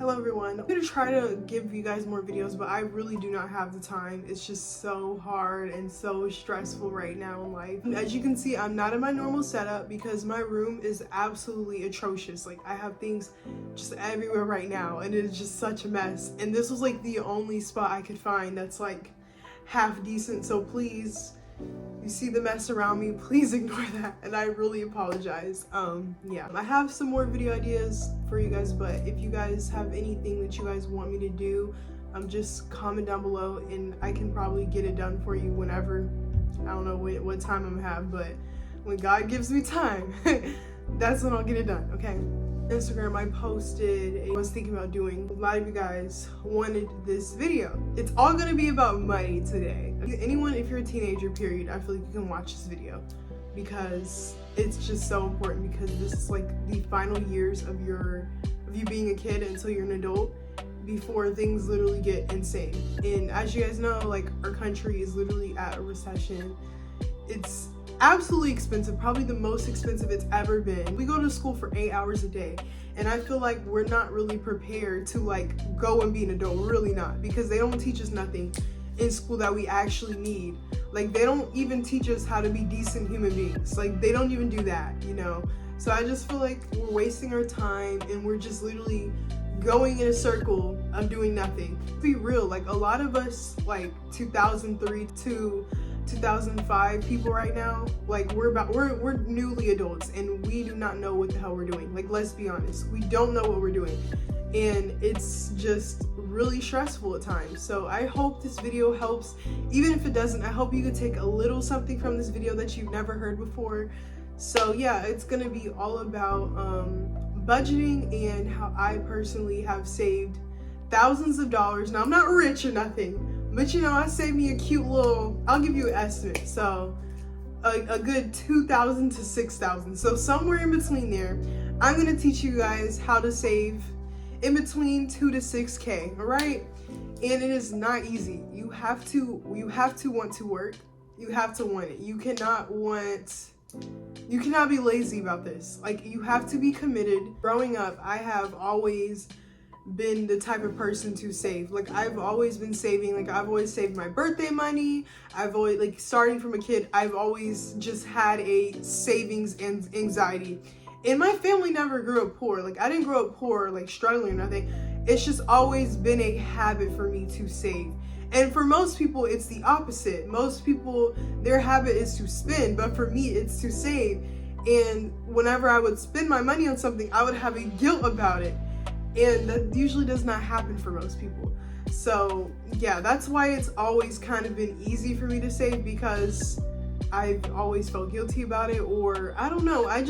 Hello everyone. I'm gonna try to give you guys more videos, but I really do not have the time. It's just so hard and so stressful right now in life. As you can see, I'm not in my normal setup because my room is absolutely atrocious. Like, I have things just everywhere right now and it is just such a mess. And this was like the only spot I could find that's like half decent, so please, you see the mess around me, please ignore that, and I really apologize. Yeah, I have some more video ideas for you guys, but if you guys have anything that you guys want me to do, just comment down below and I can probably get it done for you whenever. I don't know what time I'm gonna have, but when God gives me time, that's when I'll get it done, okay? Instagram, I was thinking about doing. A lot of you guys wanted this video. It's all gonna be about money today. Anyone, if you're a teenager, period, I feel like you can watch this video because it's just so important, because this is like the final years of you being a kid until you're an adult, before things literally get insane. And as you guys know, like, our country is literally at a recession. It's absolutely expensive, probably the most expensive it's ever been. We go to school for 8 hours a day, and I feel like we're not really prepared to like go and be an adult. We're really not, because they don't teach us nothing in school that we actually need. Like, they don't even teach us how to be decent human beings. Like, they don't even do that, you know? So I just feel like we're wasting our time and we're just literally going in a circle of doing nothing. To be real, like, a lot of us, like 2003 to 2005 people right now, like, we're newly adults and we do not know what the hell we're doing. Like, let's be honest, we don't know what we're doing, and it's just really stressful at times. So I hope this video helps. Even if it doesn't, I hope you could take a little something from this video that you've never heard before. So yeah, it's gonna be all about budgeting and how I personally have saved thousands of dollars. Now, I'm not rich or nothing, but you know, I saved me a cute little, I'll give you an estimate, so a good 2,000 to 6,000. So somewhere in between there, I'm gonna teach you guys how to save in between 2 to 6K, all right? And it is not easy. You have to want to work. You have to want it. You cannot be lazy about this. Like, you have to be committed. Growing up, I have always been the type of person to save. Like, I've always been saving. Like, I've always saved my birthday money. I've always, like, starting from a kid, I've always just had a savings and anxiety. And my family never grew up poor. Like, I didn't grow up poor, like struggling or nothing. It's just always been a habit for me to save. And for most people, it's the opposite. Most people, their habit is to spend, but for me, it's to save. And whenever I would spend my money on something, I would have a guilt about it. And that usually does not happen for most people. So yeah, that's why it's always kind of been easy for me to save, because I've always felt guilty about it, or I don't know, it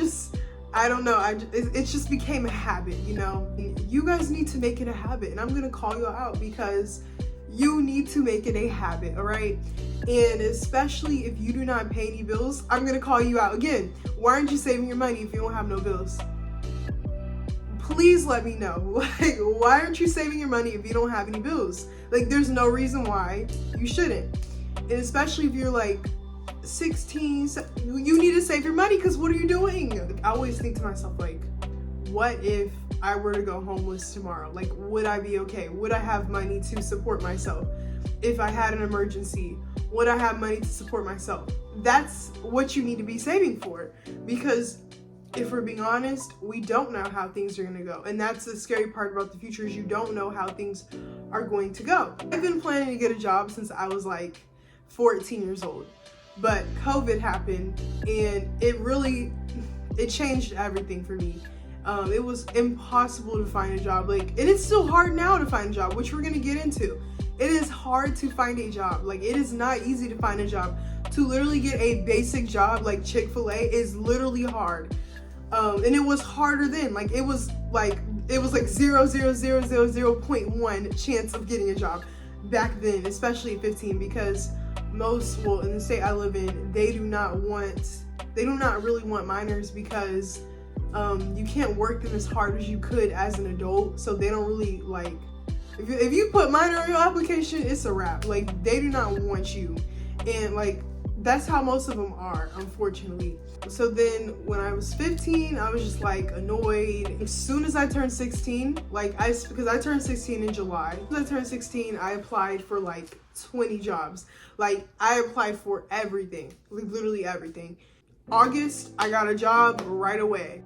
just became a habit, you know? And you guys need to make it a habit, and I'm gonna call you out because you need to make it a habit, all right? And especially if you do not pay any bills, I'm gonna call you out again. Why aren't you saving your money if you don't have no bills? Please let me know. Like, why aren't you saving your money if you don't have any bills? Like, there's no reason why you shouldn't. And especially if you're like 16, you need to save your money, because what are you doing? Like, I always think to myself, like, what if I were to go homeless tomorrow? Like, would I be okay? Would I have money to support myself? If I had an emergency, would I have money to support myself? That's what you need to be saving for, because if we're being honest, we don't know how things are going to go. And that's the scary part about the future, is you don't know how things are going to go. I've been planning to get a job since I was like 14 years old. But COVID happened, and it changed everything for me. It was impossible to find a job. Like, and it's still hard now to find a job, which we're gonna get into. It is hard to find a job. Like, it is not easy to find a job. To literally get a basic job like Chick-fil-A is literally hard. And it was harder then. Like, it was like 0.1 chance of getting a job back then, especially at 15, because in the state I live in, they do not really want minors, because you can't work them as hard as you could as an adult. So they don't really, like, if you put minor on your application, it's a wrap. Like, they do not want you. And like, that's how most of them are, unfortunately. So then when I was 15, I was just like annoyed. As soon as I turned 16, because I turned 16 in July. As I turned 16, I applied for like 20 jobs. Like, I applied for everything, like literally everything. August, I got a job right away.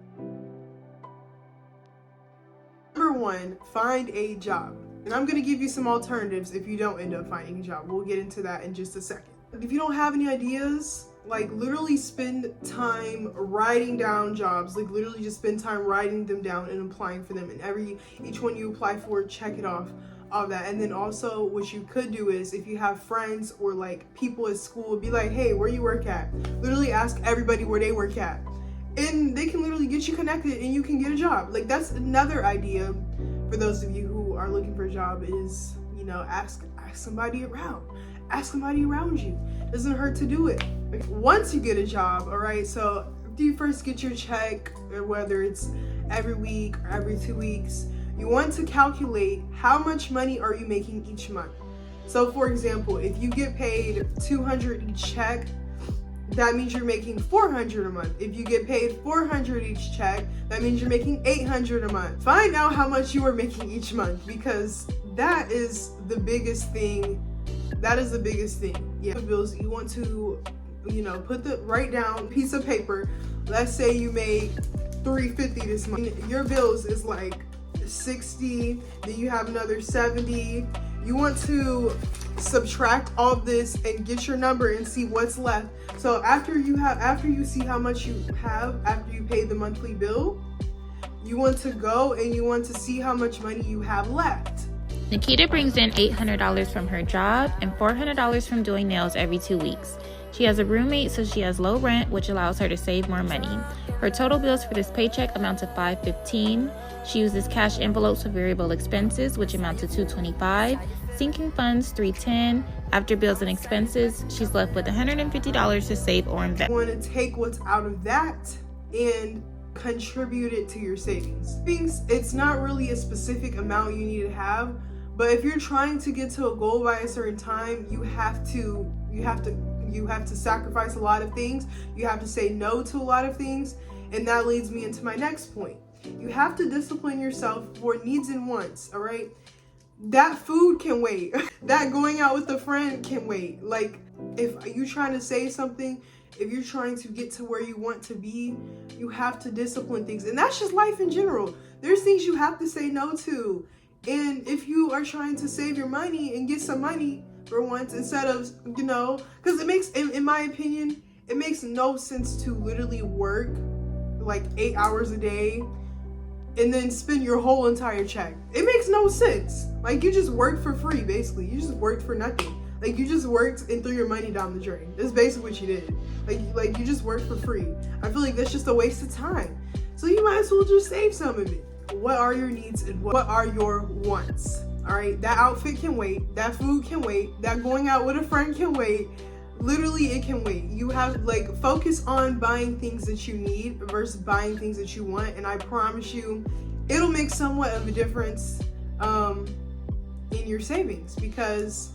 Number one, find a job. And I'm gonna give you some alternatives if you don't end up finding a job. We'll get into that in just a second. If you don't have any ideas, like literally spend time writing down jobs. Like literally just spend time writing them down and applying for them. And each one you apply for, check it off. All that. And then also what you could do is, if you have friends or like people at school, be like, hey, where you work at? Literally ask everybody where they work at. And they can literally get you connected and you can get a job. Like, that's another idea for those of you who are looking for a job is, you know, ask somebody around. Ask somebody around you. It doesn't hurt to do it. Like, once you get a job, all right, so after you first get your check, or whether it's every week or every 2 weeks, you want to calculate how much money are you making each month. So for example, if you get paid $200 each check, that means you're making $400 a month. If you get paid $400 each check, that means you're making $800 a month. Find out how much you are making each month, because that is the biggest thing. That is the biggest thing. Yeah, bills you want to, you know, write down a piece of paper. Let's say you made $350 this month. Your bills is like 60, then you have another 70. You want to subtract all this and get your number and see what's left. So after you see how much you have after you pay the monthly bill, you want to go and you want to see how much money you have left. Nikita brings in $800 from her job and $400 from doing nails every 2 weeks. She has a roommate, so she has low rent, which allows her to save more money. Her total bills for this paycheck amount to $515. She uses cash envelopes for variable expenses, which amount to $225. Sinking funds, $310. After bills and expenses, she's left with $150 to save or invest. You want to take what's out of that and contribute it to your savings. It's not really a specific amount you need to have, but if you're trying to get to a goal by a certain time, you have to sacrifice a lot of things. You have to say no to a lot of things. And that leads me into my next point. You have to discipline yourself for needs and wants, all right? That food can wait. That going out with a friend can wait. Like, if you're trying to save something, if you're trying to get to where you want to be, you have to discipline things. And that's just life in general. There's things you have to say no to. And if you are trying to save your money and get some money for once, instead of, you know, because it makes, in my opinion, it makes no sense to literally work like 8 hours a day and then spend your whole entire check. It makes no sense. Like, you just worked for free, basically. You just worked for nothing. Like, you just worked and threw your money down the drain. That's basically what you did. Like you just worked for free. I feel like that's just a waste of time. So you might as well just save some of it. What are your needs and what are your wants? All right, that outfit can wait. That food can wait. That going out with a friend can wait. Literally, it can wait. You have, like, focus on buying things that you need versus buying things that you want. And I promise you, it'll make somewhat of a difference in your savings, because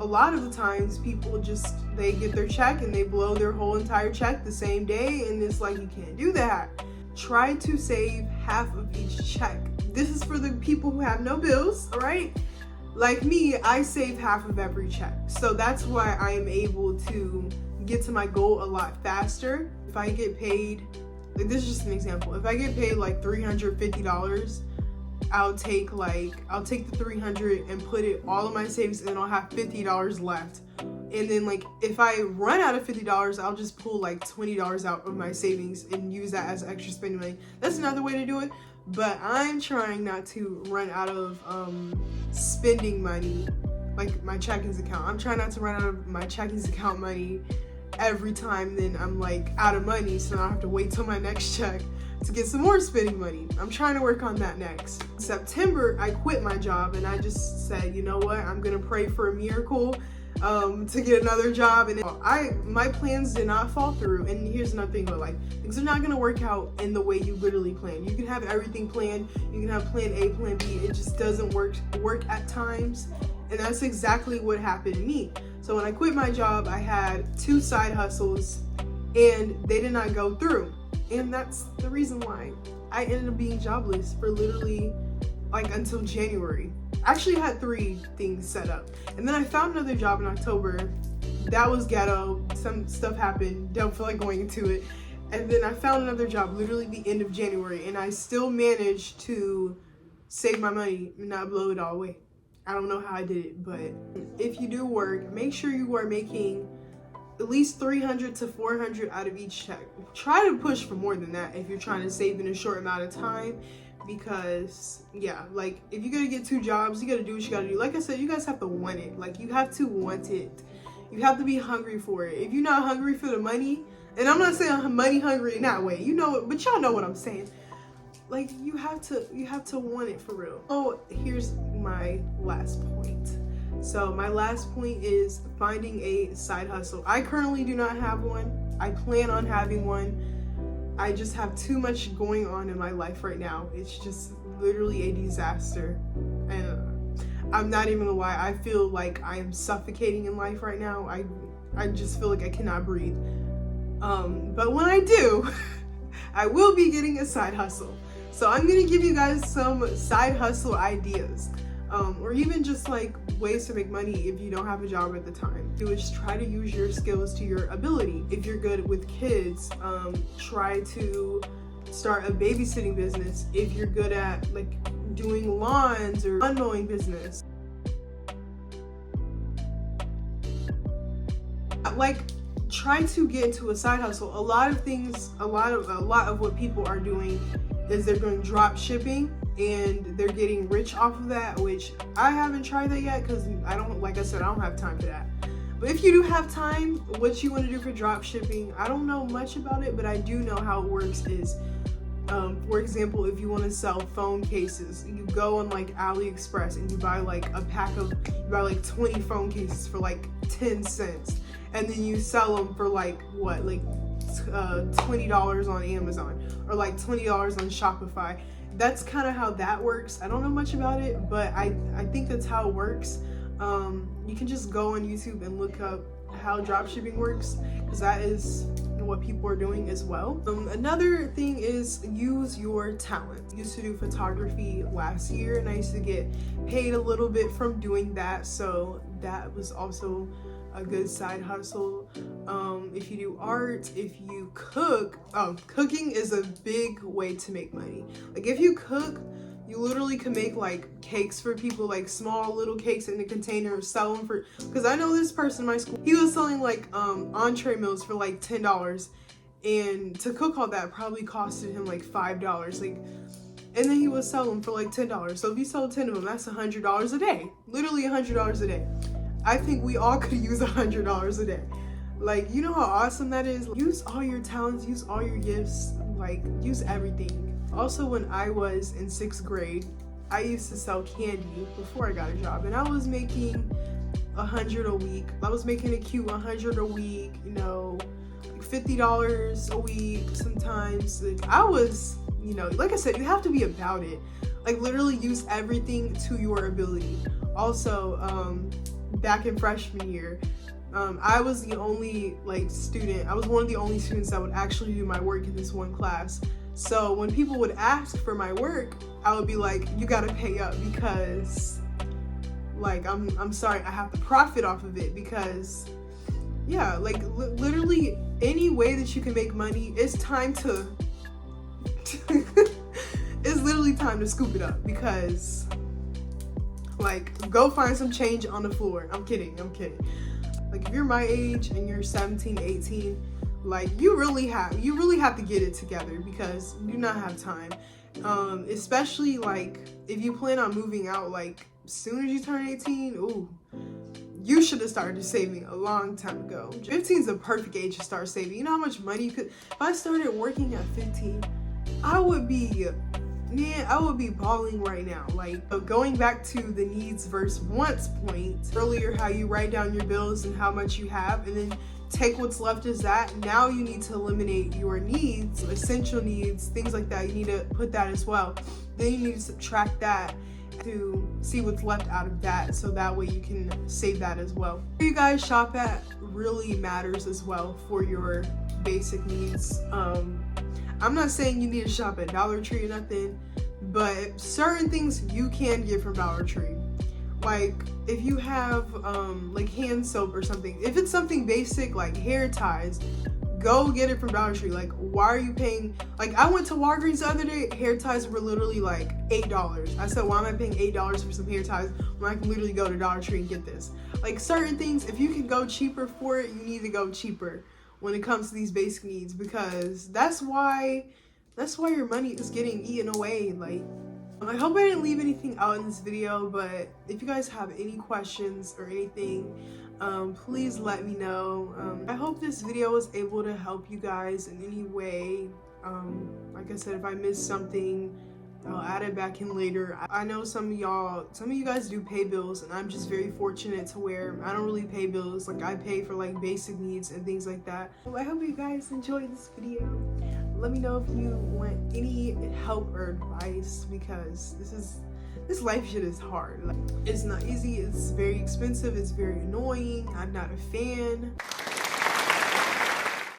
a lot of the times people just, they get their check and they blow their whole entire check the same day. And it's like, you can't do that. Try to save half of each check. This is for the people who have no bills, all right? Like me, I save half of every check. So that's why I am able to get to my goal a lot faster. If I get paid, like, this is just an example. If I get paid like $350, I'll take the $300 and put it all in my savings, and then I'll have $50 left. And then, like, if I run out of $50, I'll just pull like $20 out of my savings and use that as extra spending money. That's another way to do it. But I'm trying not to run out of spending money, like my checkings account. I'm trying not to run out of my checkings account money every time then I'm like out of money, so now I have to wait till my next check to get some more spending money. I'm trying to work on that next. September, I quit my job and I just said, you know what, I'm gonna pray for a miracle to get another job. And my plans did not fall through. And here's another thing about life: things are not gonna work out in the way you literally plan. You can have everything planned, you can have plan A, plan B, it just doesn't work at times. And that's exactly what happened to me. So when I quit my job, I had 2 side hustles and they did not go through. And that's the reason why I ended up being jobless for literally like until January. I actually had 3 things set up. And then I found another job in October. That was ghetto. Some stuff happened. Don't feel like going into it. And then I found another job literally the end of January. And I still managed to save my money and not blow it all away. I don't know how I did it, but if you do work, make sure you are making at least 300 to 400 out of each check. Try to push for more than that if you're trying to save in a short amount of time, because yeah, like if you're gonna get 2 jobs, you gotta do what you gotta do. Like I said, you guys have to want it. Like you have to want it. You have to be hungry for it. If you're not hungry for the money, and I'm not saying I'm money hungry in that way, you know, but y'all know what I'm saying. Like you have to want it for real. Oh, here's my last point. So my last point is finding a side hustle. I currently do not have one. I plan on having one. I just have too much going on in my life right now. It's just literally a disaster. And I'm not even gonna lie, I feel like I am suffocating in life right now. I just feel like I cannot breathe. But when I do, I will be getting a side hustle. So I'm gonna give you guys some side hustle ideas, or even just like ways to make money if you don't have a job at the time. Do is try to use your skills to your ability. If you're good with kids, try to start a babysitting business. If you're good at like doing lawns or lawn mowing business, like try to get into a side hustle. A lot of what people are doing is they're doing drop shipping and they're getting rich off of that, which I haven't tried that yet because I don't have time for that. But if you do have time, what you want to do for drop shipping, I don't know much about it, but I do know how it works is, for example, if you want to sell phone cases, you go on like AliExpress and you buy like you buy like 20 phone cases for like 10 cents. And then you sell them for like what, like $20 on Amazon or like $20 on Shopify. That's kind of how that works. I don't know much about it, but I think that's how it works. You can just go on YouTube and look up how dropshipping works, because that is what people are doing as well. Another thing is use your talent. I used to do photography last year and I used to get paid a little bit from doing that, so that was also a good side hustle. If you do art, if you cook, cooking is a big way to make money. Like if you cook, you literally can make like cakes for people, like small little cakes in a container, sell them for, because I know this person in my school, he was selling like entree meals for like $10, and to cook all that probably costed him like $5, like, and then he would sell them for like $10. So if you sell 10 of them, that's $100 a day, literally $100 a day. I think we all could use $100 a day. Like, you know how awesome that is? Use all your talents, use all your gifts, like use everything. Also, when I was in 6th grade, I used to sell candy before I got a job, and I was making $100 a week. I was making a cute $100 a week, you know, like $50 a week sometimes. Like, I was, you know, like I said, you have to be about it. Like literally use everything to your ability. Also, back in freshman year, I was the only student. I was one of the only students that would actually do my work in this one class. So when people would ask for my work, I would be like, you gotta pay up, because like I'm sorry, I have to profit off of it, because yeah, like literally any way that you can make money, it's time to it's literally time to scoop it up, because like go find some change on the floor. I'm kidding. Like if you're my age and you're 17, 18, like you really have to get it together, because you do not have time. Especially like if you plan on moving out like as soon as you turn 18, ooh, you should have started saving a long time ago. 15 is the perfect age to start saving. You know how much money you could, if I started working at 15, I would be balling right now. Like, but going back to the needs versus wants point earlier, how you write down your bills and how much you have, and then take what's left as that. Now you need to eliminate your needs, essential needs, things like that. You need to put that as well. Then you need to subtract that to see what's left out of that, so that way you can save that as well. Where you guys shop at really matters as well for your basic needs. I'm not saying you need to shop at Dollar Tree or nothing, but certain things you can get from Dollar Tree. Like if you have like hand soap or something, if it's something basic like hair ties, go get it from Dollar Tree. Like, why are you paying? Like, I went to Walgreens the other day, hair ties were literally like $8. I said, why am I paying $8 for some hair ties when I can literally go to Dollar Tree and get this? Like, certain things, if you can go cheaper for it, you need to go cheaper when it comes to these basic needs, because that's why your money is getting eaten away. Like, I hope I didn't leave anything out in this video, but if you guys have any questions or anything, please let me know. I hope this video was able to help you guys in any way. Like I said, if I missed something, I'll add it back in later. I know some of you guys do pay bills, and I'm just very fortunate to where I don't really pay bills. Like, I pay for like basic needs and things like that. I hope you guys enjoyed this video. Let me know if you want any help or advice, because this life shit is hard. Like, it's not easy, it's very expensive, it's very annoying. I'm not a fan.